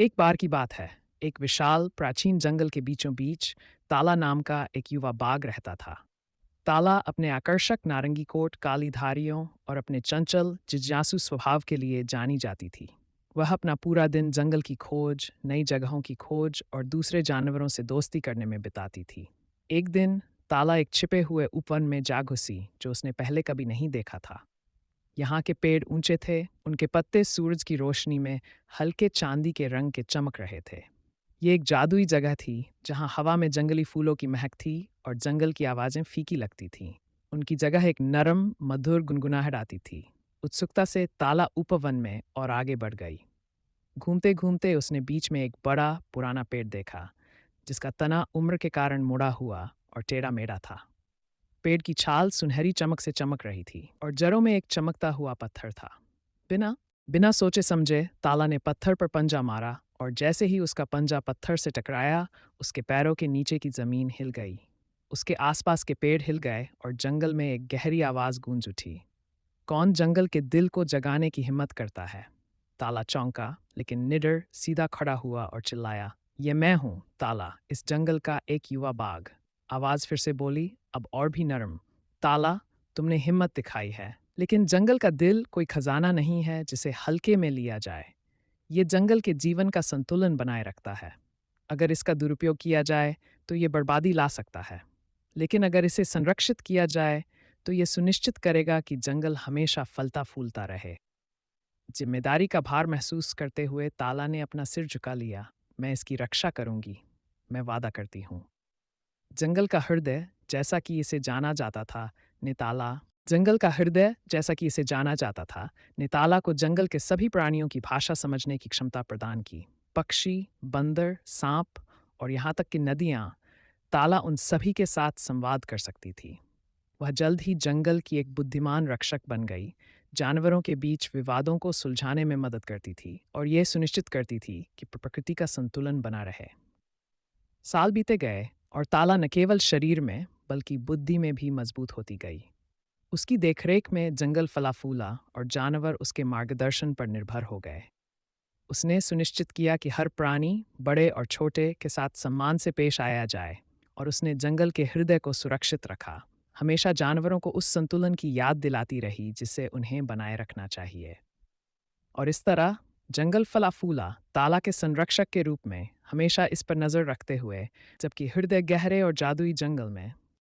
एक बार की बात है। एक विशाल प्राचीन जंगल के बीचों बीच ताला नाम का एक युवा बाघ रहता था। ताला अपने आकर्षक नारंगी कोट, काली धारियों और अपने चंचल जिज्ञासु स्वभाव के लिए जानी जाती थी। वह अपना पूरा दिन जंगल की खोज, नई जगहों की खोज और दूसरे जानवरों से दोस्ती करने में बिताती थी। एक दिन ताला एक छिपे हुए उपवन में जा घुसी जो उसने पहले कभी नहीं देखा था। यहाँ के पेड़ ऊंचे थे, उनके पत्ते सूरज की रोशनी में हल्के चांदी के रंग के चमक रहे थे। ये एक जादुई जगह थी जहाँ हवा में जंगली फूलों की महक थी और जंगल की आवाज़ें फीकी लगती थीं। उनकी जगह एक नरम, मधुर गुनगुनाहट आती थी। उत्सुकता से ताला उपवन में और आगे बढ़ गई। घूमते घूमते उसने बीच में एक बड़ा पुराना पेड़ देखा, जिसका तना उम्र के कारण मुड़ा हुआ और टेढ़ा मेढ़ा था। पेड़ की छाल सुनहरी चमक से चमक रही थी और जड़ों में एक चमकता हुआ पत्थर था। बिना बिना सोचे समझे ताला ने पत्थर पर पंजा मारा और जैसे ही उसका पंजा पत्थर से टकराया, उसके पैरों के नीचे की जमीन हिल गई। उसके आसपास के पेड़ हिल गए और जंगल में एक गहरी आवाज गूंज उठी। कौन जंगल के दिल को जगाने की हिम्मत करता है? ताला चौंका, लेकिन निडर सीधा खड़ा हुआ और चिल्लाया, ये मैं हूं, ताला, इस जंगल का एक युवा बाघ। आवाज फिर से बोली, अब और भी नरम, ताला, तुमने हिम्मत दिखाई है, लेकिन जंगल का दिल कोई खजाना नहीं है जिसे हल्के में लिया जाए। ये जंगल के जीवन का संतुलन बनाए रखता है। अगर इसका दुरुपयोग किया जाए तो ये बर्बादी ला सकता है, लेकिन अगर इसे संरक्षित किया जाए तो ये सुनिश्चित करेगा कि जंगल हमेशा फलता फूलता रहे। जिम्मेदारी का भार महसूस करते हुए ताला ने अपना सिर झुका लिया। मैं इसकी रक्षा करूंगी, मैं वादा करती हूँ। जंगल का हृदय जैसा कि इसे जाना जाता था निताला जंगल का हृदय जैसा कि इसे जाना जाता था निताला को जंगल के सभी प्राणियों की भाषा समझने की क्षमता प्रदान की। पक्षी, बंदर, सांप और यहाँ तक कि नदियाँ, ताला उन सभी के साथ संवाद कर सकती थी। वह जल्द ही जंगल की एक बुद्धिमान रक्षक बन गई, जानवरों के बीच विवादों को सुलझाने में मदद करती थी और यह सुनिश्चित करती थी कि प्रकृति का संतुलन बना रहे। साल बीते गए और ताला न केवल शरीर में बल्कि बुद्धि में भी मजबूत होती गई। उसकी देखरेख में जंगल फला फूला और जानवर उसके मार्गदर्शन पर निर्भर हो गए। उसने सुनिश्चित किया कि हर प्राणी, बड़े और छोटे, के साथ सम्मान से पेश आया जाए और उसने जंगल के हृदय को सुरक्षित रखा, हमेशा जानवरों को उस संतुलन की याद दिलाती रही जिसे उन्हें बनाए रखना चाहिए। और इस तरह जंगल फला फूला, ताला के संरक्षक के रूप में, हमेशा इस पर नज़र रखते हुए, जबकि हृदय गहरे और जादुई जंगल में